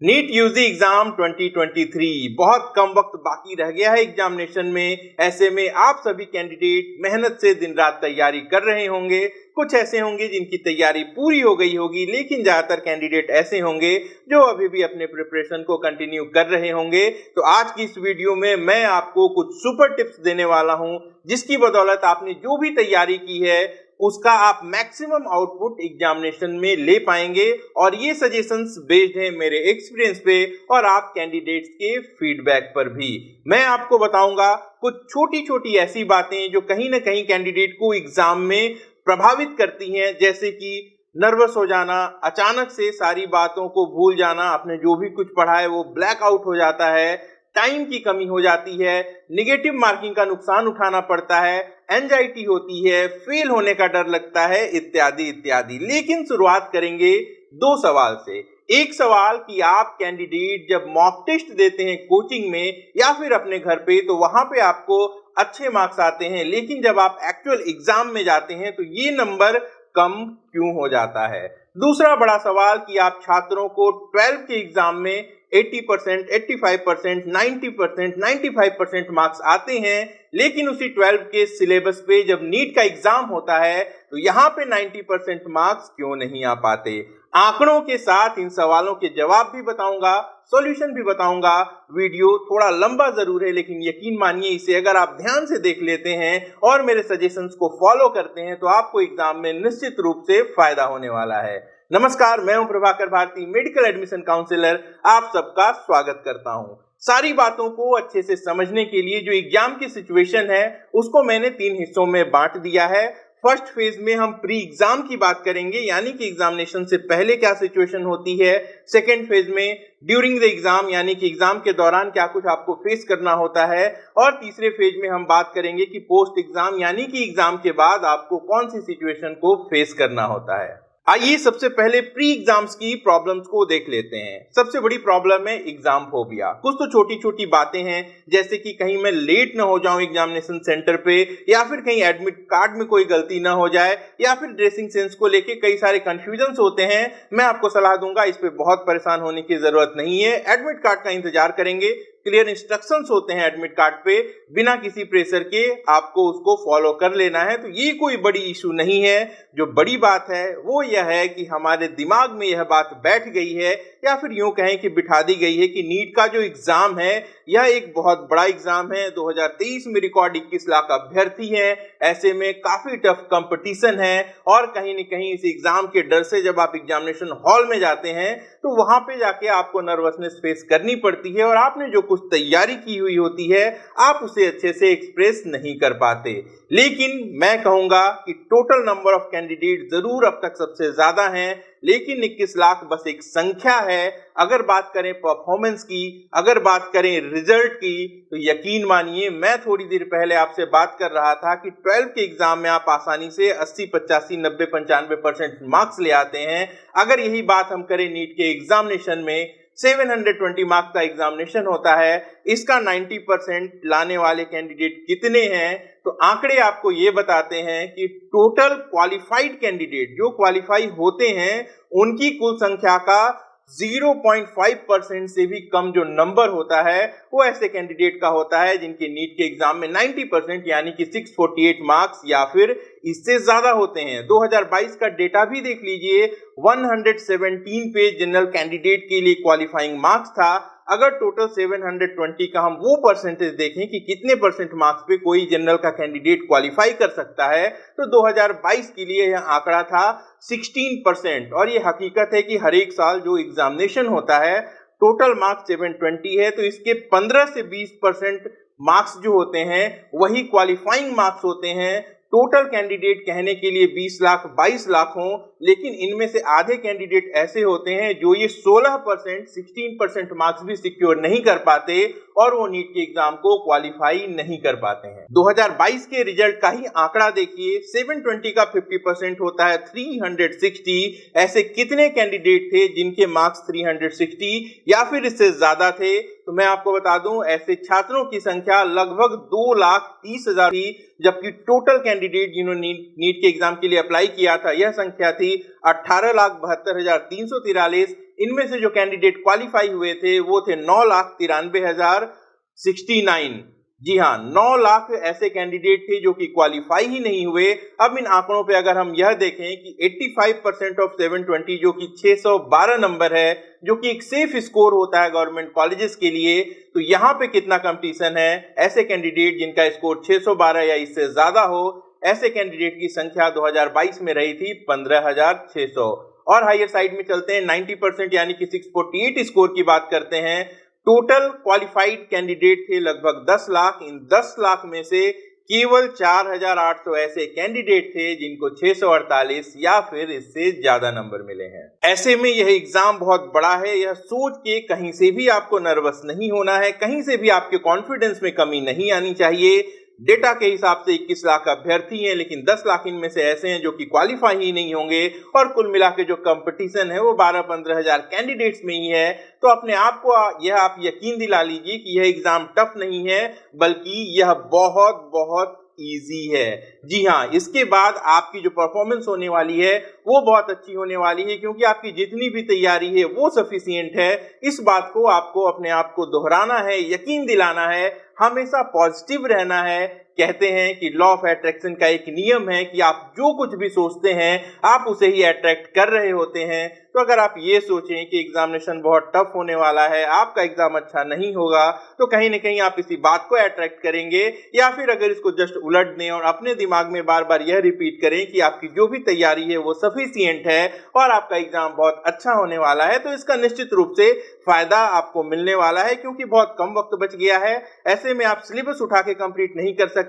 NEET UG exam 2023 बहुत कम वक्त बाकी रह गया है एग्जामिनेशन में। ऐसे में आप सभी कैंडिडेट मेहनत से दिन रात तैयारी कर रहे होंगे। कुछ ऐसे होंगे जिनकी तैयारी पूरी हो गई होगी, लेकिन ज्यादातर कैंडिडेट ऐसे होंगे जो अभी भी अपने प्रिपरेशन को कंटिन्यू कर रहे होंगे। तो आज की इस वीडियो में मैं आपको कुछ सुपर टिप्स देने वाला हूं, जिसकी बदौलत आपने जो भी तैयारी की है उसका आप मैक्सिमम आउटपुट एग्जामिनेशन में ले पाएंगे। और ये सजेशंस बेस्ड हैं मेरे एक्सपीरियंस पे और आप कैंडिडेट्स के फीडबैक पर भी। मैं आपको बताऊंगा कुछ छोटी छोटी ऐसी बातें जो कहीं ना कहीं कैंडिडेट को एग्जाम में प्रभावित करती हैं, जैसे कि नर्वस हो जाना, अचानक से सारी बातों को भूल जाना, आपने जो भी कुछ पढ़ा है वो ब्लैक आउट हो जाता है, टाइम की कमी हो जाती है, निगेटिव मार्किंग का नुकसान उठाना पड़ता है, एंजाइटी होती है, फेल होने का डर लगता है, इत्यादि इत्यादि। लेकिन शुरुआत करेंगे दो सवाल से। एक सवाल कि आप कैंडिडेट जब मॉक टेस्ट देते हैं कोचिंग में या फिर अपने घर पे, तो वहां पे आपको अच्छे मार्क्स आते हैं, लेकिन जब आप एक्चुअल एग्जाम में जाते हैं तो ये नंबर कम क्यों हो जाता है। दूसरा बड़ा सवाल कि आप छात्रों को 12 के एग्जाम में 80%, 85%, 90%, 95% मार्क्स आते हैं, लेकिन उसी 12 के सिलेबस पे जब नीट का एग्जाम होता है तो यहाँ पे 90% मार्क्स क्यों नहीं आ पाते। आंकड़ों के साथ इन सवालों के जवाब भी बताऊंगा, सॉल्यूशन भी बताऊंगा। वीडियो थोड़ा लंबा जरूर है, लेकिन यकीन मानिए इसे अगर आप ध्यान से देख लेते हैं और मेरे सजेशंस को फॉलो करते हैं तो आपको एग्जाम में निश्चित रूप से फायदा होने वाला है। नमस्कार, मैं हूं Prabhakar Bharti, medical admission counsellor. आप सबका स्वागत करता हूं। सारी बातों को अच्छे से समझने के लिए जो एग्जाम की सिचुएशन है उसको मैंने 3 हिस्सों में बांट दिया है। फर्स्ट फेज में हम प्री एग्जाम की बात करेंगे, यानी कि एग्जामिनेशन से पहले क्या सिचुएशन होती है। सेकेंड फेज में ड्यूरिंग द एग्जाम, यानी कि एग्जाम के दौरान क्या कुछ आपको फेस करना होता है। और तीसरे फेज में हम बात करेंगे कि पोस्ट एग्जाम, यानी कि एग्जाम के बाद आपको कौन सी सिचुएशन को फेस करना होता है। आइए सबसे पहले प्री एग्जाम्स की प्रॉब्लम्स को देख लेते हैं। सबसे बड़ी प्रॉब्लम है एग्जाम फोबिया। कुछ तो छोटी छोटी बातें हैं, जैसे कि कहीं मैं लेट ना हो जाऊं एग्जामिनेशन सेंटर पे, या फिर कहीं एडमिट कार्ड में कोई गलती ना हो जाए, या फिर ड्रेसिंग सेंस को लेके कई सारे कंफ्यूजन्स होते हैं। मैं आपको सलाह दूंगा, इस पे बहुत परेशान होने की जरूरत नहीं है। एडमिट कार्ड का इंतजार करेंगे, क्लियर इंस्ट्रक्शंस होते हैं एडमिट कार्ड पे, बिना किसी प्रेशर के आपको उसको फॉलो कर लेना है। तो ये कोई बड़ी इशू नहीं है। जो बड़ी बात है वो यह है कि हमारे दिमाग में यह बात बैठ गई है, या फिर यूं कहें कि बिठा दी गई है कि नीट का जो एग्जाम है यह एक बहुत बड़ा एग्जाम है। 2023 में रिकॉर्ड 21 लाख अभ्यर्थी हैं, ऐसे में काफी टफ कंपटीशन है। और कहीं न कहीं इस एग्जाम के डर से जब आप एग्जामिनेशन हॉल में जाते हैं तो वहां पे जाके आपको नर्वसनेस फेस करनी पड़ती है, और आपने जो कुछ तैयारी की हुई होती है आप उसे अच्छे से एक्सप्रेस नहीं कर पाते। लेकिन मैं कहूंगा कि टोटल नंबर ऑफ कैंडिडेट जरूर अब तक सबसे ज्यादा हैं, लेकिन 21 लाख बस एक संख्या है। अगर बात करें परफॉर्मेंस की, अगर बात करें रिजल्ट की, तो यकीन मानिए मैं थोड़ी देर पहले आपसे बात कर रहा था कि 12 के एग्जाम में आप आसानी से 80, 85, 90, 95% मार्क्स ले आते हैं। अगर यही बात हम करें नीट के एग्जामिनेशन में, 720 मार्क्स का एग्जामिनेशन होता है, इसका 90% लाने वाले कैंडिडेट कितने हैं? तो आंकड़े आपको ये बताते हैं कि टोटल क्वालिफाइड कैंडिडेट जो क्वालिफाई होते हैं उनकी कुल संख्या का 0.5% से भी कम जो नंबर होता है वो ऐसे कैंडिडेट का होता है जिनके नीट के एग्जाम में 90% यानी कि 648 मार्क्स या फिर इससे ज्यादा होते हैं। 2022 का डेटा भी देख लीजिए, 117 पे जनरल कैंडिडेट के लिए क्वालिफाइंग मार्क्स था। अगर टोटल 720 का हम वो परसेंटेज देखें कि कितने परसेंट मार्क्स पे कोई जनरल का कैंडिडेट क्वालिफाई कर सकता है, तो 2022 के लिए यह आंकड़ा था 16%। और ये हकीकत है कि हर एक साल जो एग्जामिनेशन होता है टोटल मार्क्स 720 है, तो इसके 15 से 20% मार्क्स जो होते हैं वही क्वालिफाइंग मार्क्स होते हैं। टोटल कैंडिडेट कहने के लिए 20 लाख 22 लाख हों, लेकिन इनमें से आधे कैंडिडेट ऐसे होते हैं जो ये 16%, 16% मार्क्स भी सिक्योर नहीं कर पाते और वो नीट के एग्जाम को क्वालिफाई नहीं कर पाते हैं। 2022 के रिजल्ट का ही आंकड़ा देखिए, 720 का 50% होता है 360। ऐसे कितने कैंडिडेट थे जिनके मार्क्स 360 या फिर इससे ज्यादा थे? तो मैं आपको बता दूं ऐसे छात्रों की संख्या लगभग 2,30,000 थी, जबकि टोटल कैंडिडेट जिन्होंने नीट के एग्जाम के लिए अप्लाई किया था यह संख्या थी 18,72,343। इनमें से जो कैंडिडेट क्वालिफाई हुए थे वो थे 9,93,069। जी हाँ, 9 लाख ऐसे कैंडिडेट थे जो कि क्वालिफाई ही नहीं हुए। अब इन आंकड़ों पे अगर हम यह देखें कि 85% ऑफ 720 जो कि 612 नंबर है, जो कि एक सेफ स्कोर होता है गवर्नमेंट कॉलेजेस के लिए, तो यहाँ पे कितना कंपटीशन है। ऐसे कैंडिडेट जिनका स्कोर 612 या इससे ज्यादा हो, ऐसे कैंडिडेट की संख्या 2022 में रही थी 15,600। और हायर साइड में चलते हैं, 90% यानी कि 648 स्कोर की बात करते हैं। टोटल क्वालिफाइड कैंडिडेट थे लगभग 10 लाख। इन 10 लाख में से केवल 4,800 ऐसे कैंडिडेट थे जिनको 648 या फिर इससे ज्यादा नंबर मिले हैं। ऐसे में यह एग्जाम बहुत बड़ा है। यह सोच के कहीं से भी आपको नर्वस नहीं होना है, कहीं से भी आपके कॉन्फिडेंस में कमी नहीं आनी चाहिए। डेटा के हिसाब से 21 लाख अभ्यर्थी हैं, लेकिन 10 लाख इनमें से ऐसे हैं जो कि क्वालिफाई ही नहीं होंगे, और कुल मिला के जो कंपटीशन है वो 12-15 हजार कैंडिडेट्स में ही है। तो अपने आप को यह आप यकीन दिला लीजिए कि यह एग्जाम टफ नहीं है, बल्कि यह बहुत बहुत इजी है। जी हाँ, इसके बाद आपकी जो परफॉर्मेंस होने वाली है वो बहुत अच्छी होने वाली है, क्योंकि आपकी जितनी भी तैयारी है वो सफिशिएंट है। इस बात को आपको अपने आप को दोहराना है, यकीन दिलाना है, हमेशा पॉजिटिव रहना है। कहते हैं कि लॉ ऑफ अट्रैक्शन का एक नियम है कि आप जो कुछ भी सोचते हैं आप उसे ही अट्रैक्ट कर रहे होते हैं। तो अगर आप ये सोचें कि एग्जामिनेशन बहुत टफ होने वाला है, आपका एग्जाम अच्छा नहीं होगा, तो कहीं ना कहीं आप इसी बात को अट्रैक्ट करेंगे। या फिर अगर इसको जस्ट उलट दें और अपने दिमाग में बार बार यह रिपीट करें कि आपकी जो भी तैयारी है वो सफिशिएंट है और आपका एग्जाम बहुत अच्छा होने वाला है, तो इसका निश्चित रूप से फायदा आपको मिलने वाला है, क्योंकि बहुत कम वक्त बच गया है। ऐसे में आप सिलेबस उठा के कंप्लीट नहीं कर सकते,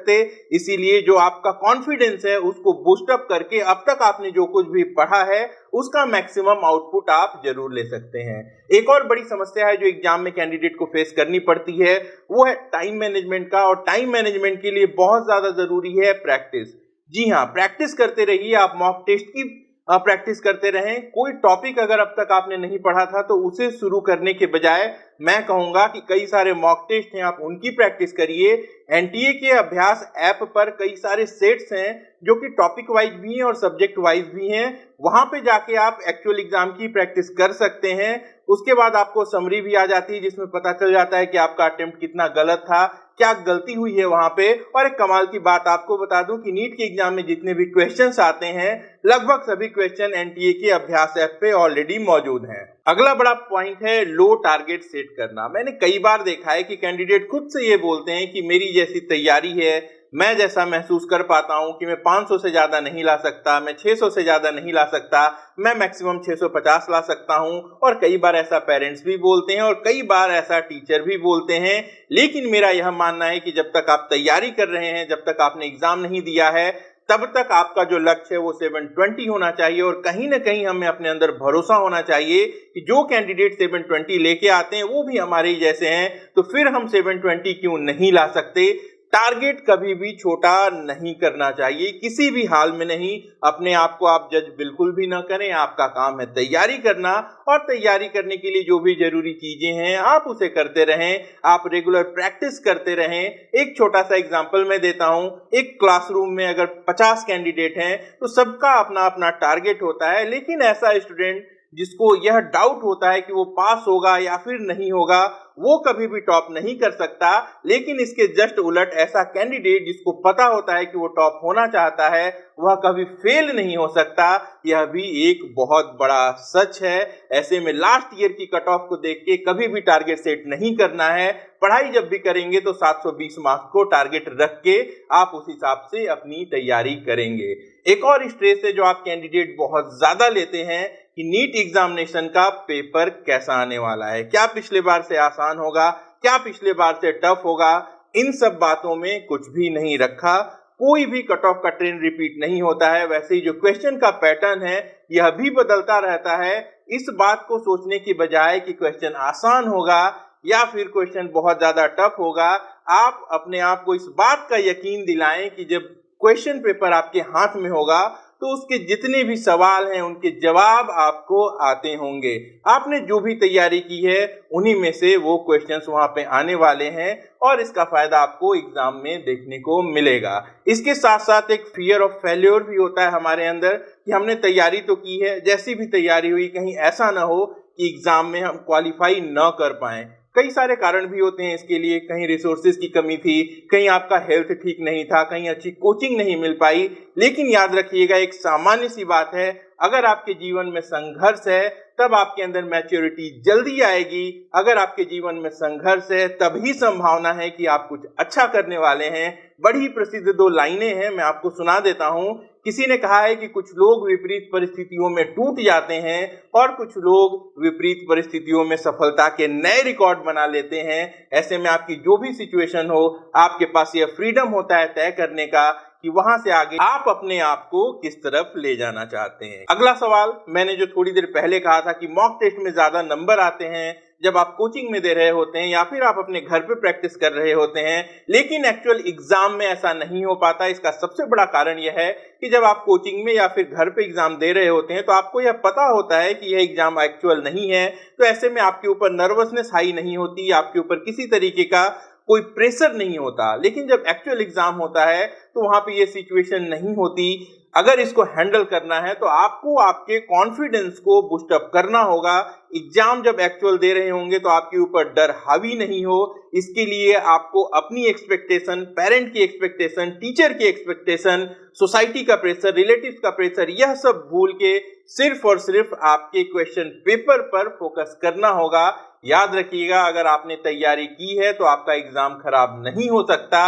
इसीलिए जो आपका कॉन्फिडेंस है उसको बूस्ट अप करके अब तक आपने जो कुछ भी पढ़ा है उसका मैक्सिमम आउटपुट आप जरूर ले सकते हैं। एक और बड़ी समस्या है जो एग्जाम में कैंडिडेट को फेस करनी पड़ती है, वो है टाइम मैनेजमेंट का। और टाइम मैनेजमेंट के लिए बहुत ज्यादा जरूरी है प्रैक्टिस। जी हाँ, प्रैक्टिस करते रहिए। आप मॉक टेस्ट की प्रैक्टिस करते रहें। कोई टॉपिक अगर अब तक आपने नहीं पढ़ा था तो उसे शुरू करने के बजाय मैं कहूंगा कि कई सारे मॉक टेस्ट हैं, आप उनकी प्रैक्टिस करिए। एनटीए के अभ्यास ऐप पर कई सारे सेट्स हैं जो कि टॉपिक वाइज भी हैं और सब्जेक्ट वाइज भी हैं। वहां पे जाके आप एक्चुअल एग्जाम की प्रैक्टिस कर सकते हैं। उसके बाद आपको समरी भी आ जाती है जिसमें पता चल जाता है कि आपका अटेम्प्ट कितना गलत था, क्या गलती हुई है वहां पे। और एक कमाल की बात आपको बता दूं कि नीट के एग्जाम में जितने भी क्वेश्चंस आते हैं लगभग सभी क्वेश्चन एनटीए के अभ्यास ऐप पे ऑलरेडी मौजूद हैं। अगला बड़ा पॉइंट है लो टारगेट सेट करना। मैंने कई बार देखा है कि कैंडिडेट खुद से ये बोलते हैं कि मेरी जैसी तैयारी है, मैं जैसा महसूस कर पाता हूं कि मैं 500 से ज्यादा नहीं ला सकता, मैं 600 से ज्यादा नहीं ला सकता, मैं मैक्सिमम 650 ला सकता हूं। और कई बार ऐसा पेरेंट्स भी बोलते हैं और कई बार ऐसा टीचर भी बोलते हैं। लेकिन मेरा यह मानना है कि जब तक आप तैयारी कर रहे हैं, जब तक आपने एग्जाम नहीं दिया है, तब तक आपका जो लक्ष्य है वो 720 होना चाहिए। और कहीं ना कहीं हमें अपने अंदर भरोसा होना चाहिए कि जो कैंडिडेट 720 लेके आते हैं वो भी हमारे ही जैसे हैं, तो फिर हम 720 क्यों नहीं ला सकते। टारगेट कभी भी छोटा नहीं करना चाहिए, किसी भी हाल में नहीं। अपने आप को आप जज बिल्कुल भी ना करें। आपका काम है तैयारी करना, और तैयारी करने के लिए जो भी जरूरी चीजें हैं आप उसे करते रहें, आप रेगुलर प्रैक्टिस करते रहें। एक छोटा सा एग्जांपल मैं देता हूं। एक क्लासरूम में अगर 50 कैंडिडेट हैं तो सबका अपना अपना टारगेट होता है, लेकिन ऐसा स्टूडेंट जिसको यह डाउट होता है कि वो पास होगा या फिर नहीं होगा, वो कभी भी टॉप नहीं कर सकता। लेकिन इसके जस्ट उलट ऐसा कैंडिडेट जिसको पता होता है कि वो टॉप होना चाहता है, वह कभी फेल नहीं हो सकता। यह भी एक बहुत बड़ा सच है। ऐसे में लास्ट ईयर की कट ऑफ को देख के कभी भी टारगेट सेट नहीं करना है। पढ़ाई जब भी करेंगे तो 720 मार्क्स को टारगेट रख के आप उस हिसाब से अपनी तैयारी करेंगे। एक और स्ट्रेस है जो आप कैंडिडेट बहुत ज्यादा लेते हैं कि नीट एग्जामिनेशन का पेपर कैसा आने वाला है, क्या पिछले बार से आसान होगा, क्या पिछले बार से टफ होगा। इन सब बातों में कुछ भी नहीं रखा। कोई भी कट ऑफ का ट्रेंड रिपीट नहीं होता है। वैसे ही जो क्वेश्चन का पैटर्न है यह भी बदलता रहता है। इस बात को सोचने की बजाय कि क्वेश्चन आसान होगा या फिर क्वेश्चन बहुत ज्यादा टफ होगा, आप अपने आप को इस बात का यकीन दिलाएं कि जब क्वेश्चन पेपर आपके हाथ में होगा तो उसके जितने भी सवाल हैं उनके जवाब आपको आते होंगे। आपने जो भी तैयारी की है उन्हीं में से वो क्वेश्चंस वहां पे आने वाले हैं और इसका फायदा आपको एग्जाम में देखने को मिलेगा। इसके साथ साथ एक फियर ऑफ फेल्योर भी होता है हमारे अंदर कि हमने तैयारी तो की है, जैसी भी तैयारी हुई कहीं ऐसा ना हो कि एग्जाम में हम क्वालिफाई न कर पाएं। कई सारे कारण भी होते हैं इसके लिए, कहीं रिसोर्सेज की कमी थी, कहीं आपका हेल्थ ठीक नहीं था, कहीं अच्छी कोचिंग नहीं मिल पाई। लेकिन याद रखिएगा एक सामान्य सी बात है, अगर आपके जीवन में संघर्ष है तब आपके अंदर मैच्योरिटी जल्दी आएगी। अगर आपके जीवन में संघर्ष है तभी संभावना है कि आप कुछ अच्छा करने वाले हैं। बड़ी प्रसिद्ध 2 लाइनें हैं, मैं आपको सुना देता हूं। किसी ने कहा है कि कुछ लोग विपरीत परिस्थितियों में टूट जाते हैं और कुछ लोग विपरीत परिस्थितियों में सफलता के नए रिकॉर्ड बना लेते हैं। ऐसे में आपकी जो भी सिचुएशन हो, आपके पास यह फ्रीडम होता है तय करने का कि वहां से आगे आप अपने आप को किस तरफ ले जाना चाहते हैं। अगला सवाल, मैंने जो थोड़ी देर पहले कहा था कि मॉक टेस्ट में ज्यादा नंबर आते हैं जब आप कोचिंग में दे रहे होते हैं या फिर आप अपने घर पे प्रैक्टिस कर रहे होते हैं, लेकिन एक्चुअल एग्जाम में ऐसा नहीं हो पाता। इसका सबसे बड़ा कारण यह है कि जब आप कोचिंग में या फिर घर पे एग्जाम दे रहे होते हैं तो आपको यह पता होता है कि यह एग्जाम एक्चुअल नहीं है, तो ऐसे में आपके ऊपर नर्वसनेस हाई नहीं होती, आपके ऊपर किसी तरीके का कोई प्रेशर नहीं होता। लेकिन जब एक्चुअल एग्जाम होता है तो वहां पे ये सिचुएशन नहीं होती। अगर इसको हैंडल करना है तो आपको आपके कॉन्फिडेंस को बूस्ट अप करना होगा। एग्जाम जब एक्चुअल दे रहे होंगे तो आपके ऊपर डर हावी नहीं हो, इसके लिए आपको अपनी एक्सपेक्टेशन, पेरेंट की एक्सपेक्टेशन, टीचर की एक्सपेक्टेशन, सोसाइटी का प्रेशर, रिलेटिव्स का प्रेशर, यह सब भूल के सिर्फ और सिर्फ आपके क्वेश्चन पेपर पर फोकस करना होगा। याद रखिएगा अगर आपने तैयारी की है तो आपका एग्जाम खराब नहीं हो सकता।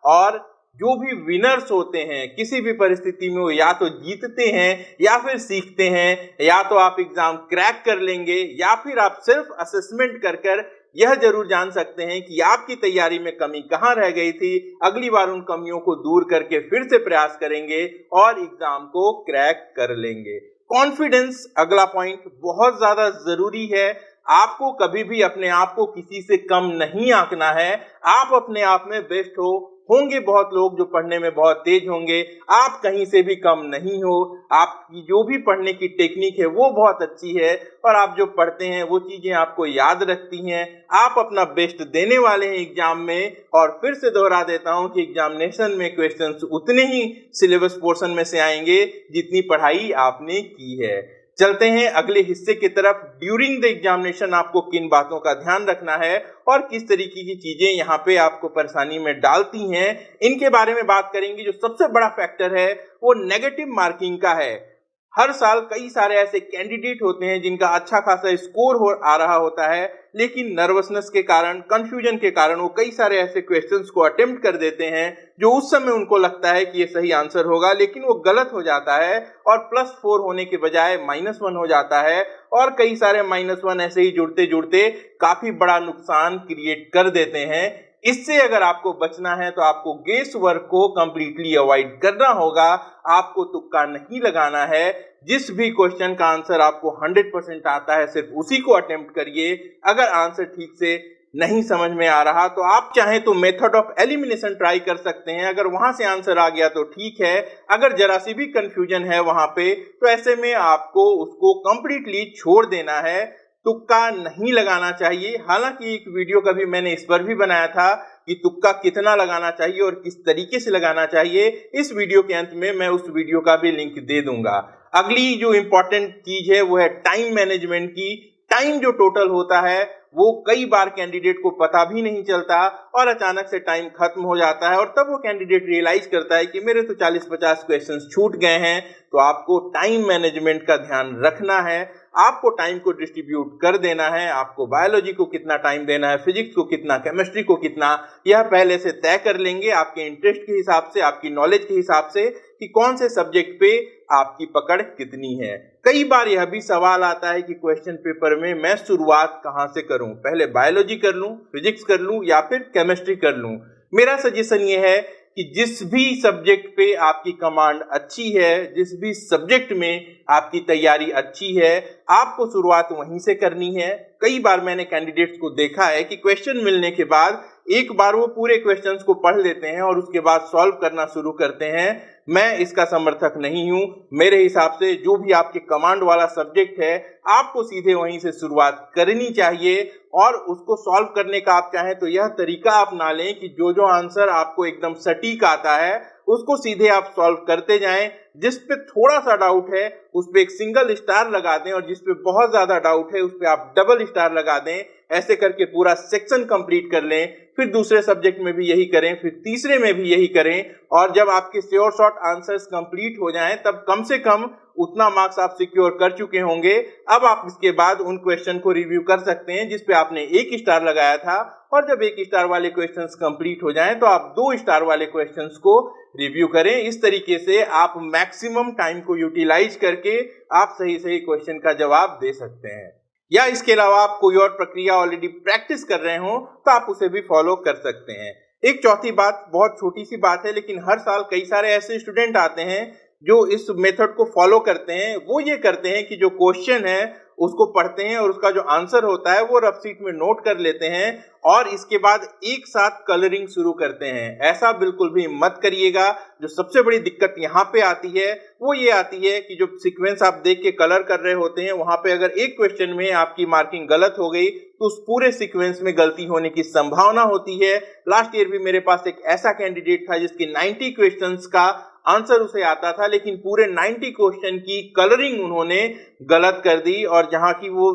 और जो भी विनर्स होते हैं किसी भी परिस्थिति में, वो या तो जीतते हैं या फिर सीखते हैं। या तो आप एग्जाम क्रैक कर लेंगे या फिर आप सेल्फ असेसमेंट कर कर यह जरूर जान सकते हैं कि आपकी तैयारी में कमी कहां रह गई थी। अगली बार उन कमियों को दूर करके फिर से प्रयास करेंगे और एग्जाम को क्रैक कर लेंगे। कॉन्फिडेंस अगला पॉइंट बहुत ज्यादा जरूरी है। आपको कभी भी अपने आप को किसी से कम नहीं आंकना है। आप अपने आप में बेस्ट हो। होंगे बहुत लोग जो पढ़ने में बहुत तेज होंगे, आप कहीं से भी कम नहीं हो। आपकी जो भी पढ़ने की टेक्निक है वो बहुत अच्छी है और आप जो पढ़ते हैं वो चीजें आपको याद रखती हैं। आप अपना बेस्ट देने वाले हैं एग्जाम में। और फिर से दोहरा देता हूं कि एग्जामिनेशन में क्वेश्चंस उतने ही सिलेबस पोर्शन में से आएंगे जितनी पढ़ाई आपने की है। चलते हैं अगले हिस्से की तरफ। ड्यूरिंग द एग्जामिनेशन आपको किन बातों का ध्यान रखना है और किस तरीके की चीजें यहाँ पे आपको परेशानी में डालती हैं, इनके बारे में बात करेंगे। जो सबसे बड़ा फैक्टर है वो नेगेटिव मार्किंग का है। हर साल कई सारे ऐसे कैंडिडेट होते हैं जिनका अच्छा खासा स्कोर आ रहा होता है, लेकिन नर्वसनेस के कारण, कंफ्यूजन के कारण वो कई सारे ऐसे क्वेश्चंस को अटेम्प्ट कर देते हैं जो उस समय उनको लगता है कि ये सही आंसर होगा, लेकिन वो गलत हो जाता है और +4 होने के बजाय -1 हो जाता है। और कई सारे -1 ऐसे ही जुड़ते जुड़ते काफी बड़ा नुकसान क्रिएट कर देते हैं। इससे अगर आपको बचना है तो आपको गेस वर्क को कंप्लीटली अवॉइड करना होगा। आपको तुक्का नहीं लगाना है। जिस भी क्वेश्चन का आंसर आपको 100% आता है सिर्फ उसी को अटेम्प्ट करिए। अगर आंसर ठीक से नहीं समझ में आ रहा तो आप चाहें तो मेथड ऑफ एलिमिनेशन ट्राई कर सकते हैं। अगर वहां से आंसर आ गया तो ठीक है, अगर जरा सी भी कंफ्यूजन है वहां पे तो ऐसे में आपको उसको कंप्लीटली छोड़ देना है। तुक्का नहीं लगाना चाहिए। हालांकि एक वीडियो कभी मैंने इस पर भी बनाया था कि तुक्का कितना लगाना चाहिए और किस तरीके से लगाना चाहिए। इस वीडियो के अंत में मैं उस वीडियो का भी लिंक दे दूंगा। अगली जो इंपॉर्टेंट चीज है वो है टाइम मैनेजमेंट की। टाइम जो टोटल होता है वो कई बार कैंडिडेट को पता भी नहीं चलता और अचानक से टाइम खत्म हो जाता है और तब वो कैंडिडेट रियलाइज करता है कि मेरे तो 40-50 क्वेश्चंस छूट गए हैं। तो आपको टाइम मैनेजमेंट का ध्यान रखना है। आपको टाइम को डिस्ट्रीब्यूट कर देना है। आपको बायोलॉजी को कितना टाइम देना है, फिजिक्स को कितना, केमिस्ट्री को कितना, यह पहले से तय कर लेंगे आपके इंटरेस्ट के हिसाब से, आपकी नॉलेज के हिसाब से कि कौन से सब्जेक्ट पे आपकी पकड़ कितनी है। कई बार यह भी सवाल आता है कि क्वेश्चन पेपर में मैं शुरुआत कहां से करूं, पहले बायोलॉजी कर लूं, फिजिक्स कर लूं या फिर केमिस्ट्री कर लूं। मेरा सजेशन यह है कि जिस भी सब्जेक्ट पे आपकी कमांड अच्छी है, जिस भी सब्जेक्ट में आपकी तैयारी अच्छी है, आपको शुरुआत वहीं से करनी है। कई बार मैंने कैंडिडेट्स को देखा है कि क्वेश्चन मिलने के बाद एक बार वो पूरे क्वेश्चंस को पढ़ लेते हैं और उसके बाद सॉल्व करना शुरू करते हैं, मैं इसका समर्थक नहीं हूं। मेरे हिसाब से जो भी आपके कमांड वाला सब्जेक्ट है, आपको सीधे वहीं से शुरुआत करनी चाहिए और उसको सॉल्व करने का आप चाहें तो यह तरीका अपना लें कि जो आंसर आपको एकदम सटीक आता है उसको सीधे आप सॉल्व करते जाएं। जिस पे थोड़ा सा डाउट है उस पे एक सिंगल स्टार लगा दें और जिस पे बहुत ज्यादा डाउट है उस पे आप डबल स्टार लगा दें। ऐसे करके पूरा सेक्शन कंप्लीट कर लें, फिर दूसरे सब्जेक्ट में भी यही करें, फिर तीसरे में भी यही करें और जब आपके श्योर शॉर्ट आंसर्स कंप्लीट हो जाएं तब कम से कम उतना मार्क्स आप सिक्योर कर चुके होंगे। अब आप इसके बाद उन क्वेश्चन को रिव्यू कर सकते हैं जिस पे आपने 1 स्टार लगाया था और जब 1 स्टार वाले क्वेश्चंस कंप्लीट हो जाएं तो आप 2 स्टार वाले क्वेश्चंस को रिव्यू करें। इस तरीके से आप मैक्सिमम टाइम को यूटिलाइज करके आप सही क्वेश्चन का जवाब दे सकते हैं। या इसके अलावा आप कोई और प्रक्रिया ऑलरेडी प्रैक्टिस कर रहे हो तो आप उसे भी फॉलो कर सकते हैं। एक चौथी बात, बहुत छोटी सी बात है लेकिन हर साल कई सारे ऐसे स्टूडेंट आते हैं जो इस मेथड को फॉलो करते हैं। वो ये करते हैं कि जो क्वेश्चन है उसको पढ़ते हैं और उसका जो आंसर होता है वो रफ शीट में नोट कर लेते हैं और इसके बाद एक साथ कलरिंग शुरू करते हैं। ऐसा बिल्कुल भी मत करिएगा। जो सबसे बड़ी दिक्कत यहाँ पे आती है वो ये आती है कि जो सीक्वेंस आप देख के कलर कर रहे होते हैं वहां पे अगर एक क्वेश्चन में आपकी मार्किंग गलत हो गई तो उस पूरे सीक्वेंस में गलती होने की संभावना होती है। लास्ट ईयर भी मेरे पास एक ऐसा कैंडिडेट था जिसके 90 क्वेश्चंस का आंसर उसे आता था लेकिन पूरे 90 क्वेश्चन की कलरिंग उन्होंने गलत कर दी और जहां की वो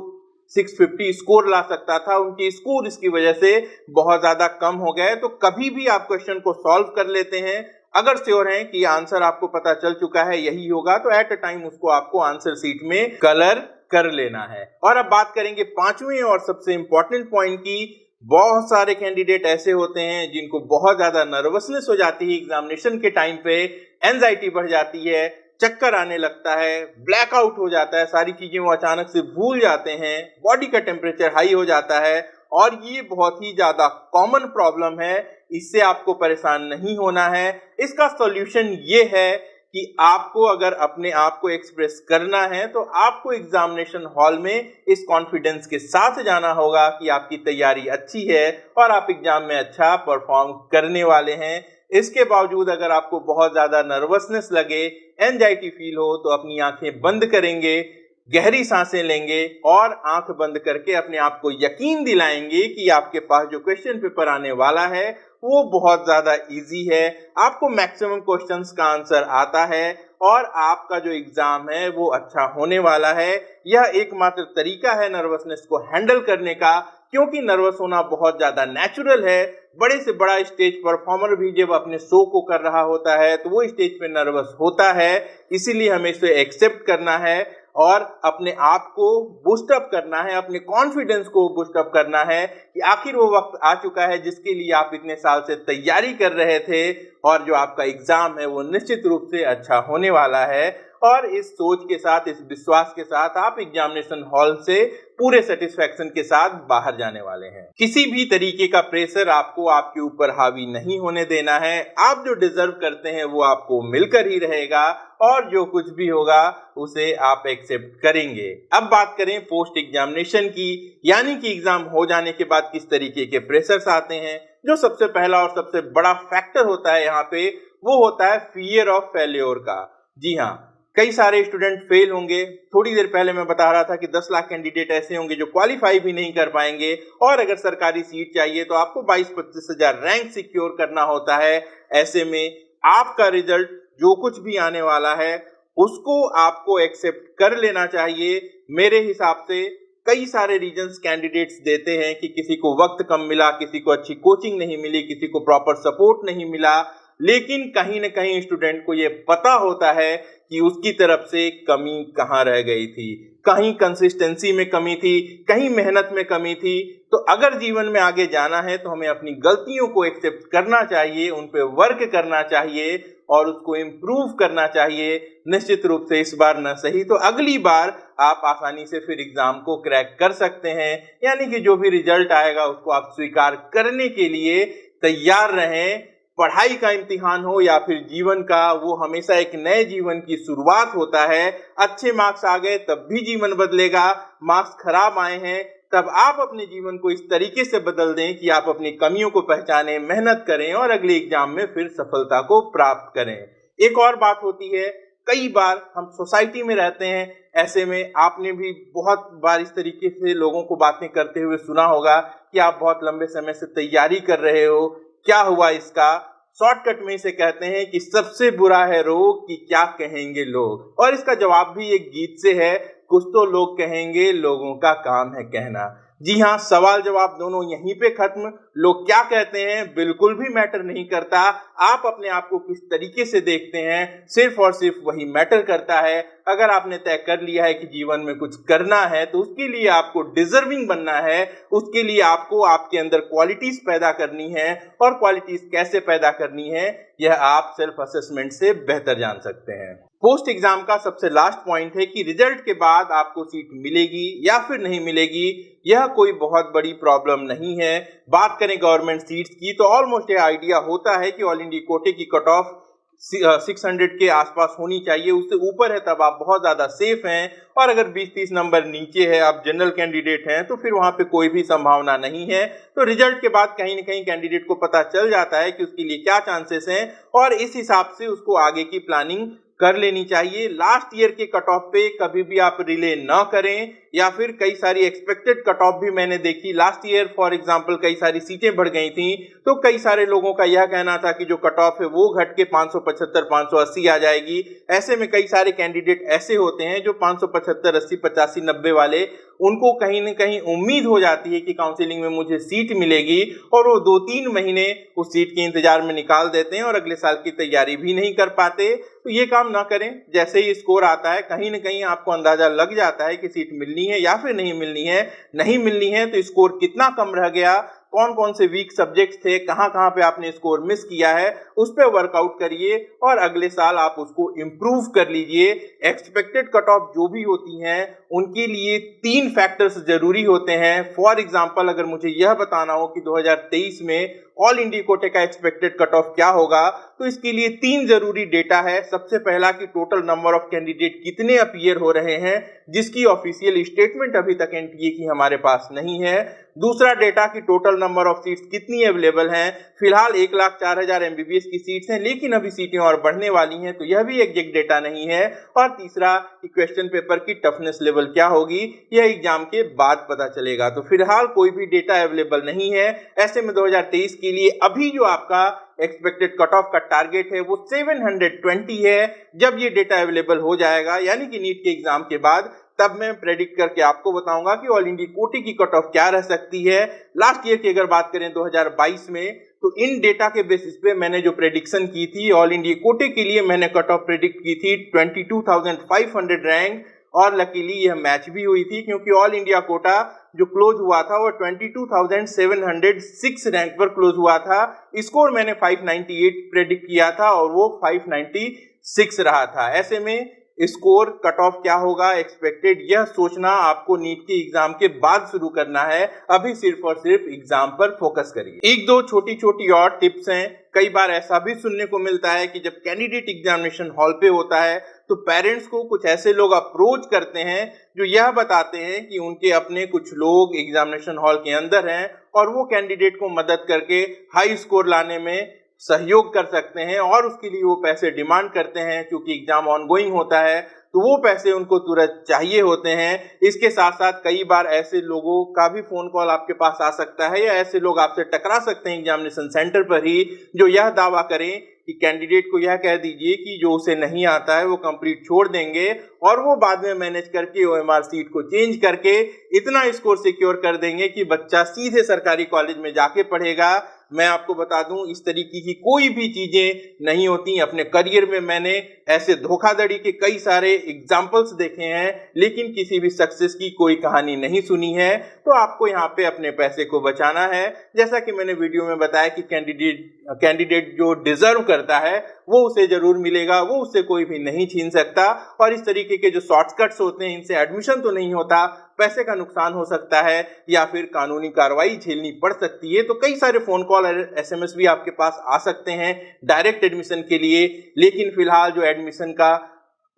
650 स्कोर ला सकता था, उनके स्कोर इसकी वजह से बहुत ज्यादा कम हो गए। तो कभी भी आप क्वेश्चन को सॉल्व कर लेते हैं, अगर श्योर हैं कि आंसर आपको पता चल चुका है यही होगा तो एट अ टाइम उसको आपको आंसर शीट में कलर कर लेना है। और अब बात करेंगे पांचवें और सबसे इंपॉर्टेंट पॉइंट की। बहुत सारे कैंडिडेट ऐसे होते हैं जिनको बहुत ज्यादा नर्वसनेस हो जाती है एग्जामिनेशन के टाइम पे, एंजाइटी बढ़ जाती है, चक्कर आने लगता है, ब्लैकआउट हो जाता है, सारी चीजें वो अचानक से भूल जाते हैं, बॉडी का टेम्परेचर हाई हो जाता है और ये बहुत ही ज्यादा कॉमन प्रॉब्लम है। इससे आपको परेशान नहीं होना है। इसका सॉल्यूशन ये है कि आपको अगर अपने आप को एक्सप्रेस करना है तो आपको एग्जामिनेशन हॉल में इस कॉन्फिडेंस के साथ जाना होगा कि आपकी तैयारी अच्छी है और आप एग्जाम में अच्छा परफॉर्म करने वाले हैं। इसके बावजूद अगर आपको बहुत ज्यादा नर्वसनेस लगे, एंजाइटी फील हो तो अपनी आंखें बंद करेंगे, गहरी सांसें लेंगे और आंख बंद करके अपने आप को यकीन दिलाएंगे कि आपके पास जो क्वेश्चन पेपर आने वाला है वो बहुत ज्यादा इजी है। आपको मैक्सिमम क्वेश्चंस का आंसर आता है और आपका जो एग्जाम है वो अच्छा होने वाला है। यह एकमात्र तरीका है नर्वसनेस को हैंडल करने का, क्योंकि नर्वस होना बहुत ज्यादा नेचुरल है। बड़े से बड़ा स्टेज परफॉर्मर भी जब अपने शो को कर रहा होता है तो वो स्टेज पे नर्वस होता है। इसीलिए हमें इसे एक्सेप्ट करना है और अपने आप को बूस्टअप करना है, अपने कॉन्फिडेंस को बूस्टअप करना है कि आखिर वो वक्त आ चुका है जिसके लिए आप इतने साल से तैयारी कर रहे थे और जो आपका एग्जाम है वो निश्चित रूप से अच्छा होने वाला है। और इस सोच के साथ, इस विश्वास के साथ आप एग्जामिनेशन हॉल से पूरे सेटिस्फैक्शन के साथ बाहर जाने वाले हैं। किसी भी तरीके का प्रेशर आपको आपके ऊपर हावी नहीं होने देना है। आप जो डिजर्व करते हैं वो आपको मिलकर ही रहेगा और जो कुछ भी होगा उसे आप एक्सेप्ट करेंगे। अब बात करें पोस्ट एग्जामिनेशन की, यानी कि एग्जाम हो जाने के बाद किस तरीके के प्रेशर्स आते हैं। जो सबसे पहला और सबसे बड़ा फैक्टर होता है यहाँ पे वो होता है फियर ऑफ फेल्योर का। जी हाँ, कई सारे स्टूडेंट फेल होंगे। थोड़ी देर पहले मैं बता रहा था कि 10 लाख कैंडिडेट ऐसे होंगे जो क्वालिफाई भी नहीं कर पाएंगे और अगर सरकारी सीट चाहिए तो आपको 22-25 हजार रैंक सिक्योर करना होता है। ऐसे में आपका रिजल्ट जो कुछ भी आने वाला है उसको आपको एक्सेप्ट कर लेना चाहिए। मेरे हिसाब से कई सारे रीजंस कैंडिडेट्स देते हैं कि किसी को वक्त कम मिला, किसी को अच्छी कोचिंग नहीं मिली, किसी को प्रॉपर सपोर्ट नहीं मिला, लेकिन कहीं न कहीं स्टूडेंट को ये पता होता है कि उसकी तरफ से कमी कहाँ रह गई थी। कहीं कंसिस्टेंसी में कमी थी, कहीं मेहनत में कमी थी। तो अगर जीवन में आगे जाना है तो हमें अपनी गलतियों को एक्सेप्ट करना चाहिए, उन पे वर्क करना चाहिए और उसको इम्प्रूव करना चाहिए। निश्चित रूप से इस बार न सही तो अगली बार आप आसानी से फिर एग्जाम को क्रैक कर सकते हैं। यानी कि जो भी रिजल्ट आएगा उसको आप स्वीकार करने के लिए तैयार रहें। पढ़ाई का इम्तिहान हो या फिर जीवन का, वो हमेशा एक नए जीवन की शुरुआत होता है। अच्छे मार्क्स आ गए तब भी जीवन बदलेगा, मार्क्स खराब आए हैं तब आप अपने जीवन को इस तरीके से बदल दें कि आप अपनी कमियों को पहचानें, मेहनत करें और अगले एग्जाम में फिर सफलता को प्राप्त करें। एक और बात होती है, कई बार हम सोसाइटी में रहते हैं, ऐसे में आपने भी बहुत बार इस तरीके से लोगों को बातें करते हुए सुना होगा कि आप बहुत लंबे समय से तैयारी कर रहे हो, क्या हुआ इसका। शॉर्टकट में इसे कहते हैं कि सबसे बुरा है रोग कि क्या कहेंगे लोग, और इसका जवाब भी एक गीत से है, कुछ तो लोग कहेंगे, लोगों का काम है कहना। जी हाँ, सवाल जवाब दोनों यहीं पे खत्म। लोग क्या कहते हैं बिल्कुल भी मैटर नहीं करता, आप अपने आप को किस तरीके से देखते हैं सिर्फ और सिर्फ वही मैटर करता है। अगर आपने तय कर लिया है कि जीवन में कुछ करना है तो उसके लिए आपको डिजर्विंग बनना है, उसके लिए आपको आपके अंदर क्वालिटीज पैदा करनी है, और क्वालिटीज कैसे पैदा करनी है यह आप सेल्फ असेसमेंट से बेहतर जान सकते हैं। पोस्ट एग्जाम का सबसे लास्ट पॉइंट है कि रिजल्ट के बाद आपको सीट मिलेगी या फिर नहीं मिलेगी, यह कोई बहुत बड़ी प्रॉब्लम नहीं है। बात करें गवर्नमेंट सीट्स की तो ऑलमोस्ट ये आइडिया होता है कि ऑल इंडिया कोटे की कट ऑफ 600 के आसपास होनी चाहिए, उससे ऊपर है तब आप बहुत ज्यादा सेफ हैं, और अगर 20-30 नंबर नीचे है, आप जनरल कैंडिडेट हैं, तो फिर वहां पे कोई भी संभावना नहीं है। तो रिजल्ट के बाद कहीं ना कहीं कैंडिडेट को पता चल जाता है कि उसके लिए क्या चांसेस हैं, और इस हिसाब से उसको आगे की प्लानिंग कर लेनी चाहिए। लास्ट ईयर के कट ऑफ पे कभी भी आप रिले ना करें, या फिर कई सारी एक्सपेक्टेड कट ऑफ भी मैंने देखी। लास्ट ईयर फॉर एग्जांपल कई सारी सीटें बढ़ गई थी, तो कई सारे लोगों का यह कहना था कि जो कट ऑफ है वो घट के 575 580 आ जाएगी। ऐसे में कई सारे कैंडिडेट ऐसे होते हैं जो 575 80 85 90 वाले, उनको कहीं ना कहीं उम्मीद हो जाती है कि काउंसलिंग में मुझे सीट मिलेगी, और वो 2-3 महीने उस सीट के इंतजार में निकाल देते हैं और अगले साल की तैयारी भी नहीं कर पाते। तो ये काम ना करें। जैसे ही स्कोर आता है कहीं ना कहीं आपको अंदाजा लग जाता है कि सीट मिलनी है या फिर नहीं मिलनी है। नहीं मिलनी है तो स्कोर कितना कम रह गया, कौन कौन से वीक सब्जेक्ट्स थे, कहां कहां पे आपने स्कोर मिस किया है, उस पर वर्कआउट करिए और अगले साल आप उसको इंप्रूव कर लीजिए। एक्सपेक्टेड कट ऑफ जो भी होती हैं उनके लिए 3 फैक्टर्स जरूरी होते हैं। फॉर एग्जांपल अगर मुझे यह बताना हो कि 2023 में ऑल इंडिया कोटे का एक्सपेक्टेड कट ऑफ क्या होगा, तो इसके लिए 3 जरूरी डेटा है। सबसे पहला कि टोटल नंबर ऑफ कैंडिडेट कितने अपीयर हो रहे हैं, जिसकी ऑफिशियल स्टेटमेंट अभी तक एनटीए की हमारे पास नहीं है। दूसरा डेटा कि टोटल नंबर ऑफ सीट्स कितनी अवेलेबल हैं। फिलहाल 1,04,000 एमबीबीएस की सीट्स हैं, लेकिन अभी सीटें और बढ़ने वाली हैं, तो यह भी एग्जैक्ट डेटा नहीं है। और तीसरा कि क्वेश्चन पेपर की टफनेस लेवल क्या होगी, यह एग्जाम के बाद पता चलेगा। तो फिलहाल कोई भी डेटा अवेलेबल नहीं है। ऐसे में 2023 के लिए अभी जो आपका एक्सपेक्टेड कट ऑफ का टारगेट है वो 720 है। जब ये डेटा अवेलेबल हो जाएगा यानी कि नीट के एग्जाम के बाद, तब मैं प्रेडिक्ट करके आपको बताऊंगा कि ऑल इंडिया कोटे की कट ऑफ क्या रह सकती है। लास्ट ईयर की अगर बात करें 2022 में, तो इन डेटा के बेसिस पे मैंने जो प्रेडिक्शन की थी ऑल इंडिया कोटे के लिए, मैंने कट ऑफ प्रेडिक्ट की थी 22,500 रैंक, और लकीली यह मैच भी हुई थी क्योंकि ऑल इंडिया कोटा जो क्लोज हुआ था वो 22,706 रैंक पर क्लोज हुआ था। स्कोर मैंने 598 प्रेडिक्ट किया था और वो 596 रहा था। ऐसे में स्कोर कट ऑफ क्या होगा एक्सपेक्टेड, यह सोचना आपको नीट के एग्जाम के बाद शुरू करना है। अभी सिर्फ और सिर्फ एग्जाम पर फोकस करिए। एक दो छोटी छोटी और टिप्स हैं। कई बार ऐसा भी सुनने को मिलता है कि जब कैंडिडेट एग्जामिनेशन हॉल पे होता है तो पेरेंट्स को कुछ ऐसे लोग अप्रोच करते हैं जो यह बताते हैं कि उनके अपने कुछ लोग एग्जामिनेशन हॉल के अंदर हैं और वो कैंडिडेट को मदद करके हाई स्कोर लाने में सहयोग कर सकते हैं, और उसके लिए वो पैसे डिमांड करते हैं। क्योंकि एग्जाम ऑनगोइंग होता है तो वो पैसे उनको तुरंत चाहिए होते हैं। इसके साथ साथ कई बार ऐसे लोगों का भी फोन कॉल आपके पास आ सकता है, या ऐसे लोग आपसे टकरा सकते हैं एग्जामिनेशन सेंटर पर ही, जो यह दावा करें कि कैंडिडेट को यह कह दीजिए कि जो उसे नहीं आता है वो कंप्लीट छोड़ देंगे और वो बाद में मैनेज करके ओएमआर सीट को चेंज करके इतना स्कोर सिक्योर कर देंगे कि बच्चा सीधे सरकारी कॉलेज में जाके पढ़ेगा। मैं आपको बता दूं इस तरीके की कोई भी चीजें नहीं होती। अपने करियर में मैंने ऐसे धोखाधड़ी के कई सारे एग्जाम्पल्स देखे हैं, लेकिन किसी भी सक्सेस की कोई कहानी नहीं सुनी है। तो आपको यहाँ पे अपने पैसे को बचाना है। जैसा कि मैंने वीडियो में बताया कि कैंडिडेट जो डिजर्व करता है वो उसे जरूर मिलेगा, वो उससे कोई भी नहीं छीन सकता। और इस तरीके के जो शॉर्टकट्स होते हैं इनसे एडमिशन तो नहीं होता, पैसे का नुकसान हो सकता है या फिर कानूनी कार्रवाई झेलनी पड़ सकती है। तो कई सारे फोन कॉल एसएमएस भी आपके पास आ सकते हैं डायरेक्ट एडमिशन के लिए। लेकिन फिलहाल जो एडमिशन का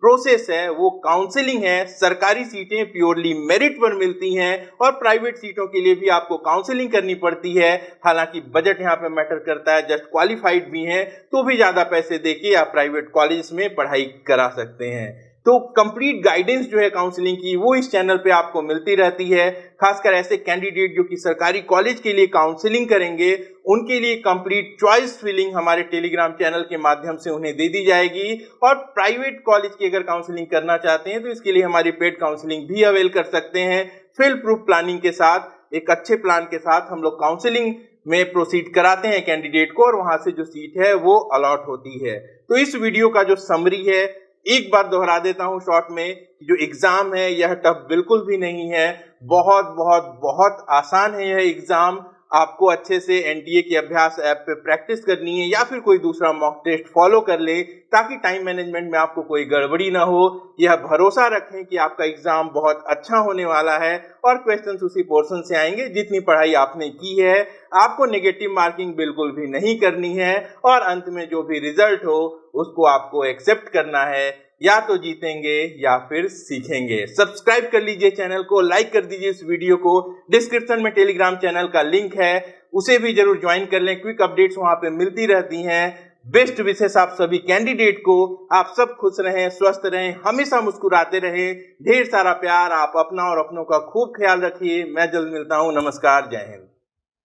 प्रोसेस है वो काउंसलिंग है। सरकारी सीटें प्योरली मेरिट पर मिलती हैं और प्राइवेट सीटों के लिए भी आपको काउंसलिंग करनी पड़ती है। हालांकि बजट यहाँ पे मैटर करता है, जस्ट क्वालिफाइड भी हैं तो भी ज़्यादा पैसे देके आप प्राइवेट कॉलेज में पढ़ाई करा सकते हैं। तो कंप्लीट गाइडेंस जो है काउंसलिंग की वो इस चैनल पे आपको मिलती रहती है। खासकर ऐसे कैंडिडेट जो कि सरकारी कॉलेज के लिए काउंसलिंग करेंगे उनके लिए कंप्लीट चॉइस फिलिंग हमारे टेलीग्राम चैनल के माध्यम से उन्हें दे दी जाएगी। और प्राइवेट कॉलेज की अगर काउंसलिंग करना चाहते हैं तो इसके लिए हमारी पेड काउंसलिंग भी अवेल कर सकते हैं। फेल प्रूफ प्लानिंग के साथ, एक अच्छे प्लान के साथ हम लोग काउंसलिंग में प्रोसीड कराते हैं कैंडिडेट को और वहां से जो सीट है वो अलॉट होती है। तो इस वीडियो का जो समरी है एक बार दोहरा देता हूं शॉर्ट में, जो एग्जाम है यह टफ बिल्कुल भी नहीं है, बहुत बहुत बहुत आसान है यह एग्जाम। आपको अच्छे से एनटीए की अभ्यास ऐप पे प्रैक्टिस करनी है या फिर कोई दूसरा मॉक टेस्ट फॉलो कर ले ताकि टाइम मैनेजमेंट में आपको कोई गड़बड़ी ना हो। यह भरोसा रखें कि आपका एग्जाम बहुत अच्छा होने वाला है और क्वेश्चंस उसी पोर्शन से आएंगे जितनी पढ़ाई आपने की है। आपको नेगेटिव मार्किंग बिल्कुल भी नहीं करनी है और अंत में जो भी रिजल्ट हो उसको आपको एक्सेप्ट करना है। या तो जीतेंगे या फिर सीखेंगे। सब्सक्राइब कर लीजिए चैनल को, लाइक कर दीजिए इस वीडियो को। डिस्क्रिप्शन में टेलीग्राम चैनल का लिंक है, उसे भी जरूर ज्वाइन कर लें। क्विक अपडेट्स वहां पे मिलती रहती हैं। बेस्ट विशेष आप सभी कैंडिडेट को। आप सब खुश रहें, स्वस्थ रहें, हमेशा मुस्कुराते रहें। ढेर सारा प्यार। आप अपना और अपनों का खूब ख्याल रखिए। मैं जल्द मिलता हूं। नमस्कार, जय हिंद।